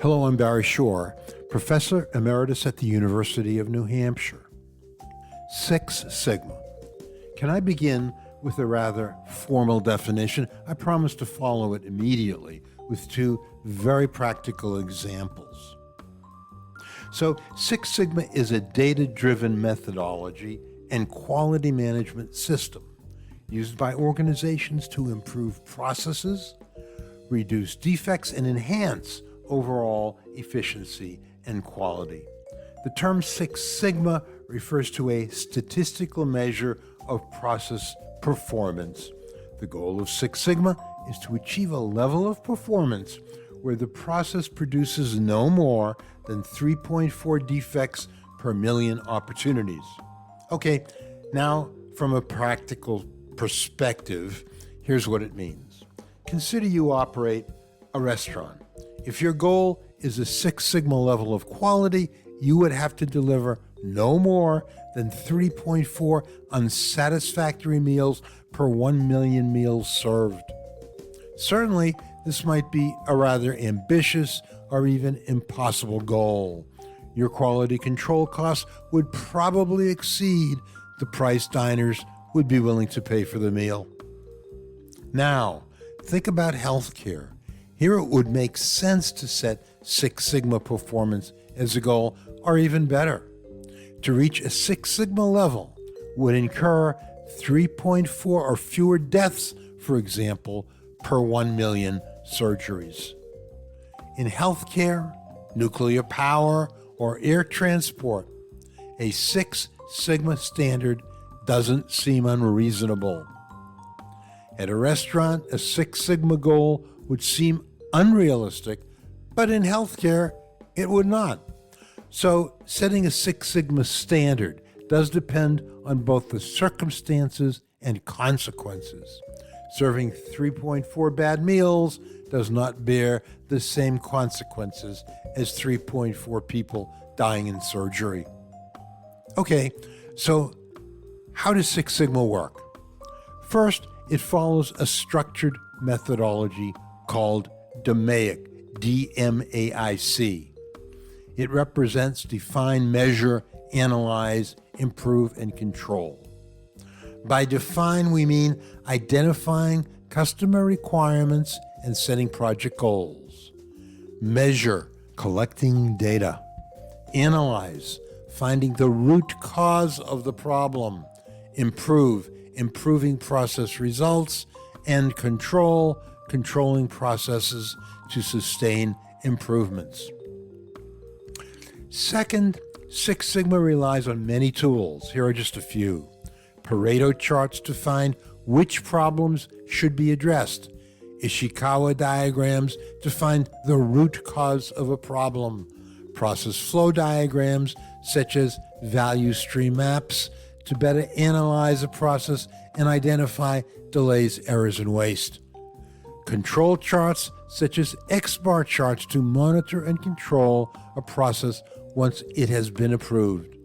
Hello, I'm Barry Shore, Professor Emeritus at the University of New Hampshire. Six Sigma. Can I begin with a rather formal definition? I promise to follow it immediately with two very practical examples. So, Six Sigma is a data-driven methodology and quality management system used by organizations to improve processes, reduce defects, and enhance overall efficiency and quality. The term Six Sigma refers to a statistical measure of process performance. The goal of Six Sigma is to achieve a level of performance where the process produces no more than 3.4 defects per million opportunities. Okay, now from a practical perspective, here's what it means. Consider you operate a restaurant. If your goal is a Six Sigma level of quality, you would have to deliver no more than 3.4 unsatisfactory meals per 1 million meals served. Certainly, this might be a rather ambitious or even impossible goal. Your quality control costs would probably exceed the price diners would be willing to pay for the meal. Now, think about healthcare. Here it would make sense to set Six Sigma performance as a goal, or even better. To reach a Six Sigma level would incur 3.4 or fewer deaths, for example, per 1 million surgeries. In healthcare, nuclear power, or air transport, a Six Sigma standard doesn't seem unreasonable. At a restaurant, a Six Sigma goal would seem unrealistic, but in healthcare, it would not. So, setting a Six Sigma standard does depend on both the circumstances and consequences. Serving 3.4 bad meals does not bear the same consequences as 3.4 people dying in surgery. Okay, so how does Six Sigma work? First, it follows a structured methodology called DMAIC, D-M-A-I-C. It represents define, measure, analyze, improve, and control. By define, we mean identifying customer requirements and setting project goals. Measure, collecting data. Analyze, finding the root cause of the problem. Improve, improving process results. And control, controlling processes to sustain improvements. Second, Six Sigma relies on many tools. Here are just a few. Pareto charts to find which problems should be addressed. Ishikawa diagrams to find the root cause of a problem. Process flow diagrams, such as value stream maps, to better analyze a process and identify delays, errors, and waste. Control charts, such as X-bar charts, to monitor and control a process once it has been approved.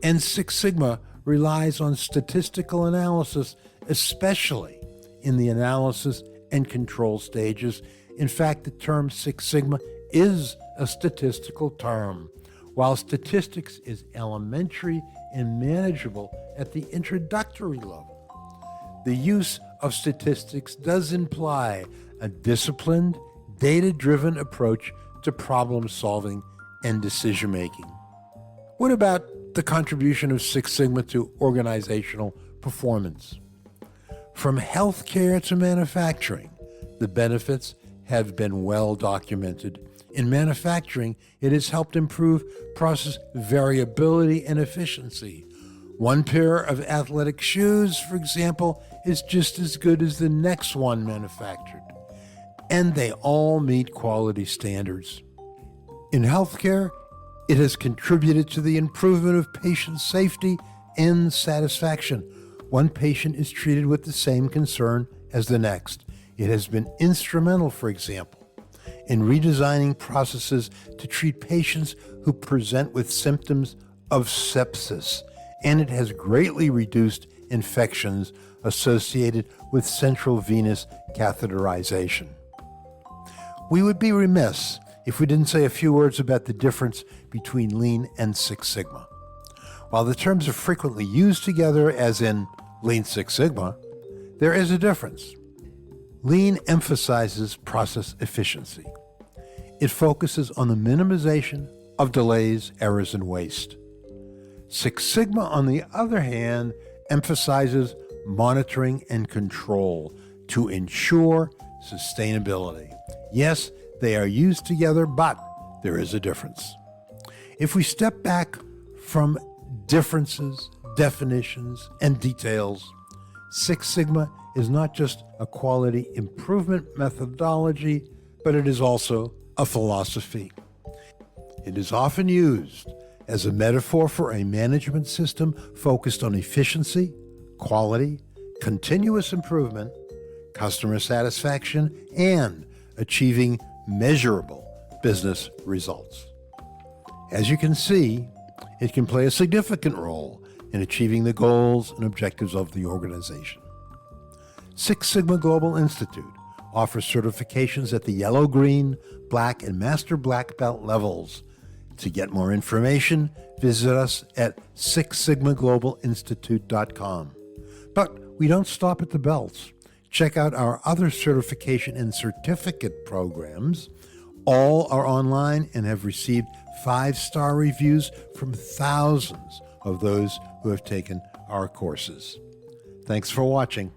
And Six Sigma relies on statistical analysis, especially in the analysis and control stages. In fact, the term Six Sigma is a statistical term. While statistics is elementary and manageable at the introductory level, the use of statistics does imply a disciplined, data-driven approach to problem-solving and decision-making. What about the contribution of Six Sigma to organizational performance? From healthcare to manufacturing, the benefits have been well documented. In manufacturing, it has helped improve process variability and efficiency. One pair of athletic shoes, for example, is just as good as the next one manufactured, and they all meet quality standards. In healthcare, it has contributed to the improvement of patient safety and satisfaction. One patient is treated with the same concern as the next. It has been instrumental, for example, in redesigning processes to treat patients who present with symptoms of sepsis, and it has greatly reduced infections associated with central venous catheterization. We would be remiss if we didn't say a few words about the difference between Lean and Six Sigma. While the terms are frequently used together, as in Lean Six Sigma, there is a difference. Lean emphasizes process efficiency. It focuses on the minimization of delays, errors, and waste. Six Sigma, on the other hand, emphasizes monitoring and control to ensure sustainability. Yes, they are used together, but there is a difference. If we step back from differences, definitions, and details, Six Sigma is not just a quality improvement methodology, but it is also a philosophy. It is often used as a metaphor for a management system focused on efficiency, quality, continuous improvement, customer satisfaction, and achieving measurable business results. As you can see, it can play a significant role in achieving the goals and objectives of the organization. Six Sigma Global Institute offers certifications at the yellow, green, black, and master black belt levels. To get more information, visit us at sixsigmaglobalinstitute.com. But we don't stop at the belts. Check out our other certification and certificate programs. All are online and have received 5-star reviews from thousands of those who have taken our courses. Thanks for watching.